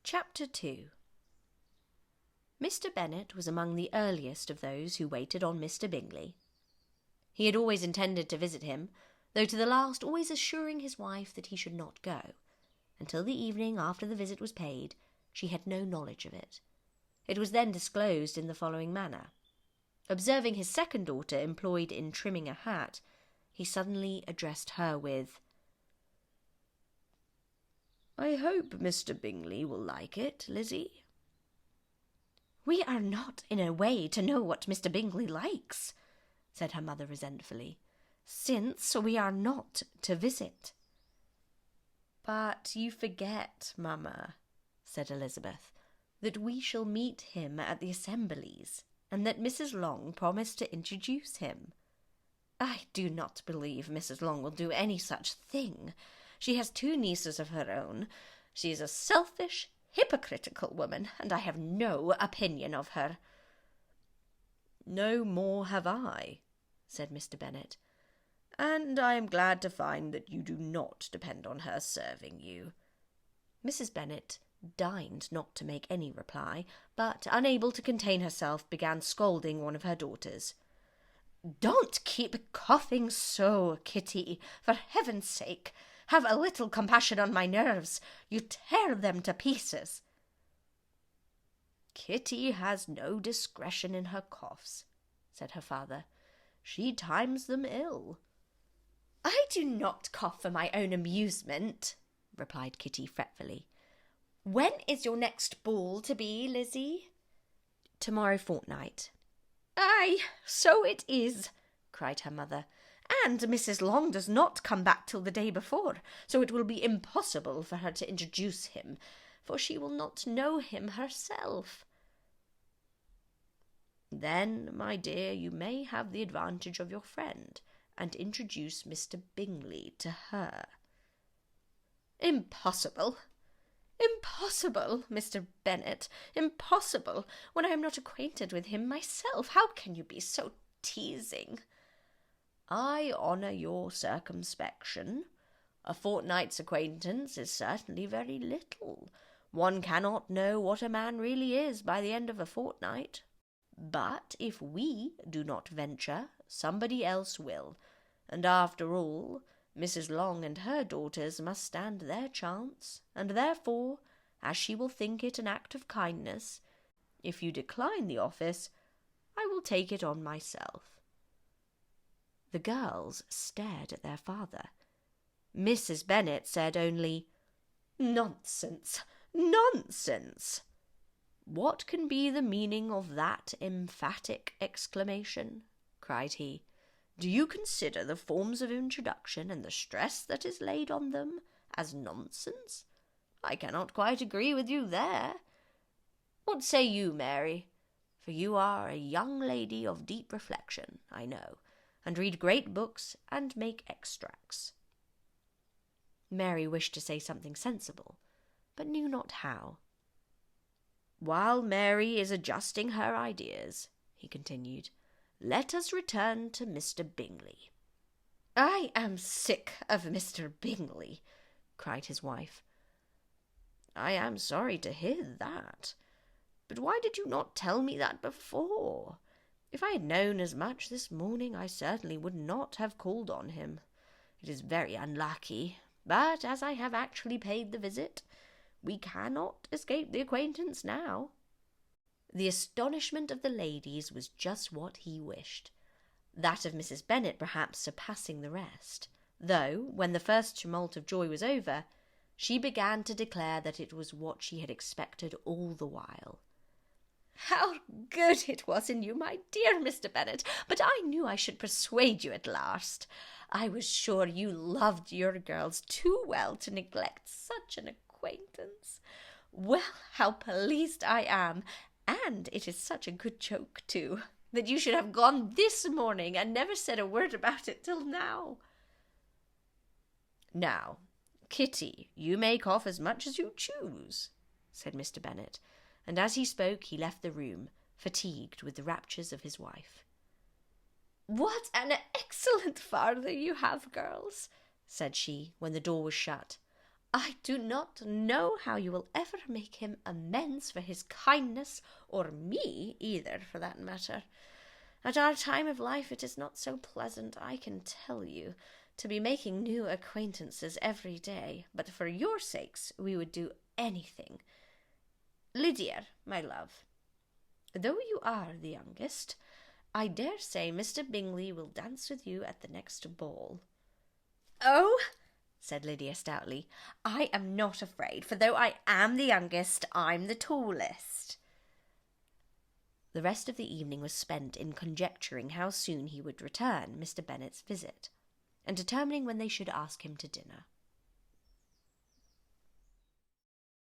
Chapter 2. Mr. Bennet was among the earliest of those who waited on Mr. Bingley. He had always intended to visit him, though to the last always assuring his wife that he should not go. Until the evening after the visit was paid, she had no knowledge of it. It was then disclosed in the following manner. Observing his second daughter employed in trimming a hat, he suddenly addressed her with, "I hope Mr. Bingley will like it, Lizzie." "We are not in a way to know what Mr. Bingley likes," said her mother resentfully, "since we are not to visit." "But you forget, mamma," said Elizabeth, "that we shall meet him at the assemblies, and that Mrs. Long promised to introduce him." "I do not believe Mrs. Long will do any such thing. She has 2 nieces of her own. She is a selfish, hypocritical woman, and I have no opinion of her." "No more have I," said Mr. Bennet, "and I am glad to find that you do not depend on her serving you." Mrs. Bennet deigned not to make any reply, but, unable to contain herself, began scolding one of her daughters. "Don't keep coughing so, Kitty, for heaven's sake. Have a little compassion on my nerves. You tear them to pieces." "Kitty has no discretion in her coughs," said her father. "She times them ill." "I do not cough for my own amusement," replied Kitty fretfully. "When is your next ball to be, Lizzie?" "Tomorrow fortnight." "Aye, so it is," cried her mother. "And Mrs. Long does not come back till the day before, so it will be impossible for her to introduce him, for she will not know him herself." "Then, my dear, you may have the advantage of your friend, and introduce Mr. Bingley to her." "Impossible! Impossible, Mr. Bennet, impossible, when I am not acquainted with him myself. How can you be so teasing?" "I honour your circumspection. A fortnight's acquaintance is certainly very little. One cannot know what a man really is by the end of a fortnight. But if we do not venture, somebody else will, and after all, Mrs. Long and her daughters must stand their chance, and therefore, as she will think it an act of kindness, if you decline the office, I will take it on myself." The girls stared at their father. Mrs. Bennet said only, "Nonsense, nonsense!" "What can be the meaning of that emphatic exclamation?" cried he. "Do you consider the forms of introduction and the stress that is laid on them as nonsense? I cannot quite agree with you there. What say you, Mary? For you are a young lady of deep reflection, I know, and read great books and make extracts." Mary wished to say something sensible, but knew not how. "While Mary is adjusting her ideas," he continued, "let us return to Mr. Bingley." "I am sick of Mr. Bingley," cried his wife. "I am sorry to hear that. But why did you not tell me that before? If I had known as much this morning, I certainly would not have called on him. It is very unlucky, but as I have actually paid the visit, we cannot escape the acquaintance now." The astonishment of the ladies was just what he wished, that of Mrs. Bennet perhaps surpassing the rest, though, when the first tumult of joy was over, she began to declare that it was what she had expected all the while. "How good it was in you, my dear Mr. Bennet! But I knew I should persuade you at last. I was sure you loved your girls too well to neglect such an acquaintance. Well, how pleased I am, and it is such a good joke, too, that you should have gone this morning and never said a word about it till now." "Now, Kitty, you may cough as much as you choose," said Mr. Bennet, and as he spoke he left the room, fatigued with the raptures of his wife. "What an excellent father you have, girls," said she, when the door was shut. I do not know how you will ever make him amends for his kindness, or me either, for that matter. At our time of life it is not so pleasant, I can tell you, to be making new acquaintances every day, but for your sakes we would do anything. Lydia, my love, though you are the youngest, I dare say Mr. Bingley will dance with you at the next ball." "Oh," said Lydia stoutly, "I am not afraid, for though I am the youngest, I'm the tallest." The rest of the evening was spent in conjecturing how soon he would return Mr. Bennet's visit, and determining when they should ask him to dinner.